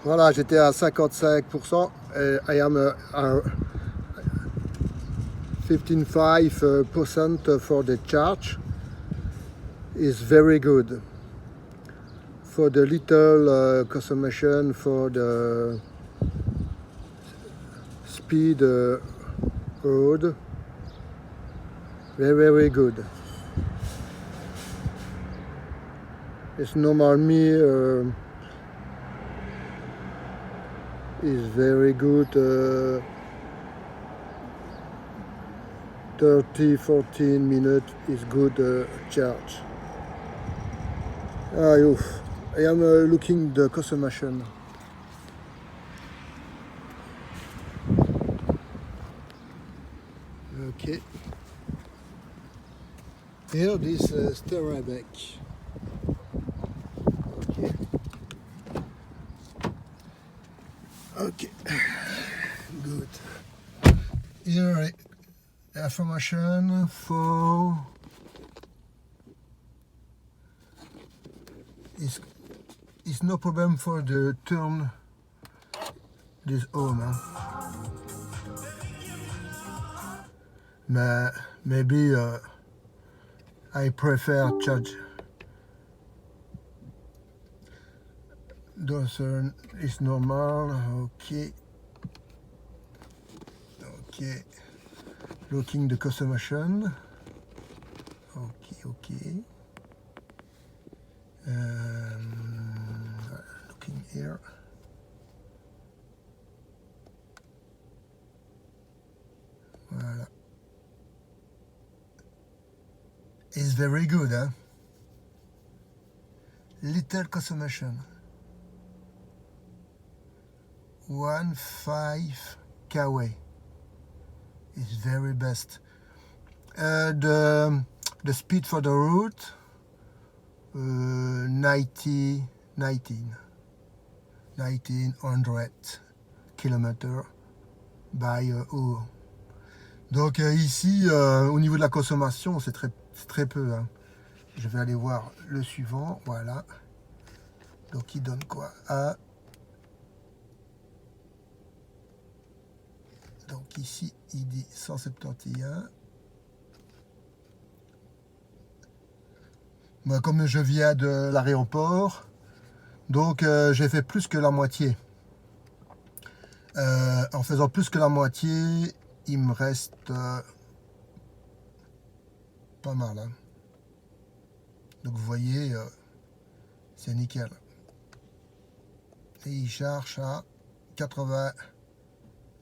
Voilà, j'étais à 55%. I am at 15.5% for the charge. Is very good. For the little consumption, for the speed road, very good. It's normal me is very good. 30-14 minutes is good charge. I am looking the consumption. Okay. Here this Sterabec. Okay. Okay. Good. Here information for is no problem for the turn this home. Maybe I prefer charge. Dozen is normal. Okay. Okay. Looking the consumption. Okay. Looking here. Voilà. It's very good, huh? Little consumption. 1.5 kW is very best. The speed for the route 1900 km by hour. Donc ici, au niveau de la consommation, c'est très peu. Hein. Je vais aller voir le suivant. Voilà. Donc il donne quoi? Donc ici, il dit 171. Moi, comme je viens de l'aéroport, donc j'ai fait plus que la moitié. En faisant plus que la moitié, il me reste pas mal. Hein. Donc vous voyez, c'est nickel. Et il charge à 80.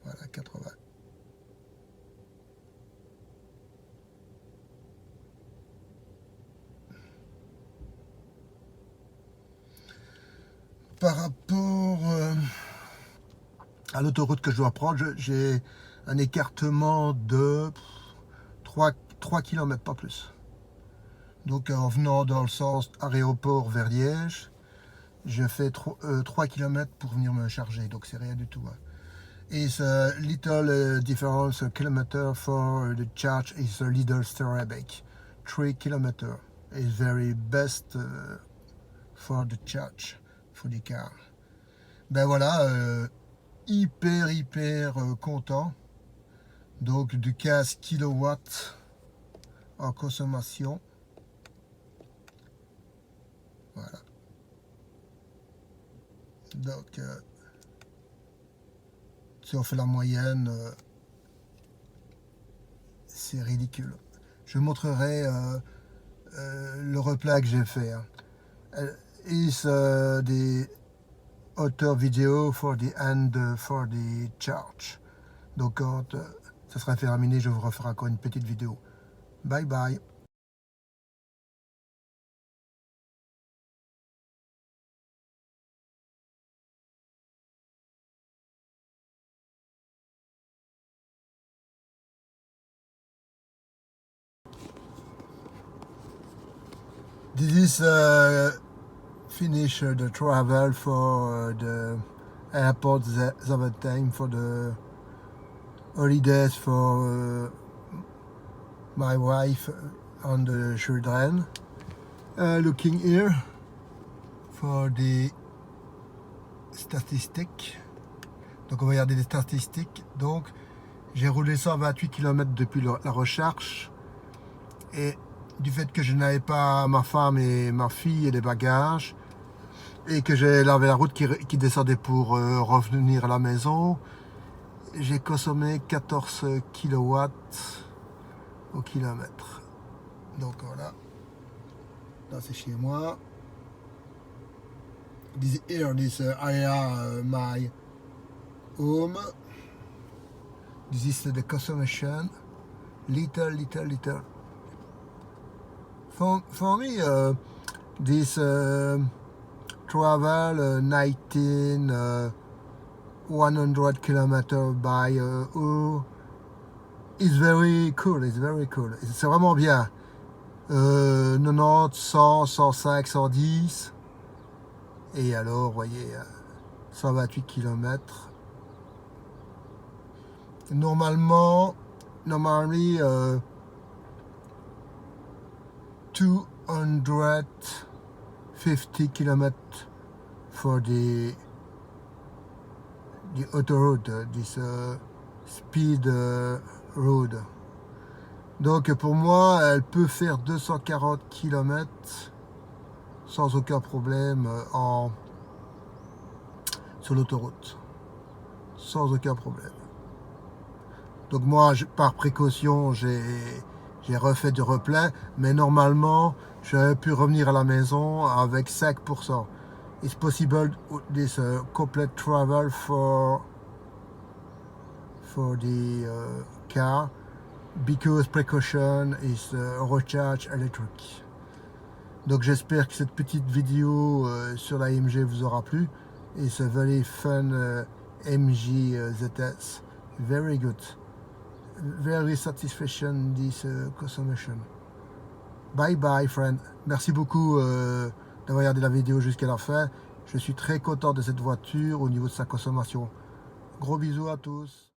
Voilà, 80. Par rapport à l'autoroute que je dois prendre, j'ai un écartement de 3 km, pas plus. Donc en venant dans le sens aéroport vers Liège, je fais 3 km pour venir me charger, donc c'est rien du tout. Hein. It's a little difference kilometer for the charge is a little Sterabec. 3 km is very best for the charge for the car. Ben voilà, hyper content. Donc de 15 kW en consommation. Voilà. Donc si on fait la moyenne, c'est ridicule. Je montrerai le replay que j'ai fait. Hein. Is the author vidéo for the end for the charge. Donc quand ça sera terminé, je vous referai encore une petite vidéo. Bye bye. This is finish the travel for the airport the time for the holidays for my wife and the children. Looking here for the statistiques. Donc on va regarder les statistiques. Donc j'ai roulé 128 km depuis la recherche. Et du fait que je n'avais pas ma femme et ma fille et les bagages, et que j'ai lavé la route qui descendait pour revenir à la maison, j'ai consommé 14 kW au kilomètre. Donc voilà, là c'est chez moi. This area my home. This is the consumption. Little. For me, this travel 100 km by hour is very cool. C'est vraiment bien. 90, 100, 105, 110. Et alors, vous voyez, 128 km. Normally 250 km for the autoroad, this speed road. Donc pour moi, elle peut faire 240 km sans aucun problème sur l'autoroute. Sans aucun problème. Donc moi, par précaution, j'ai refait du replein, mais normalement, j'aurais pu revenir à la maison avec 5%. It's possible this complete travel for the car because precaution is recharge electric. Donc j'espère que cette petite vidéo sur la MG vous aura plu. It's a very fun MG ZS. Very good. Very satisfaction this consumption. Bye friend. Merci beaucoup d'avoir regardé la vidéo jusqu'à la fin. Je suis très content de cette voiture au niveau de sa consommation. Gros bisous à tous.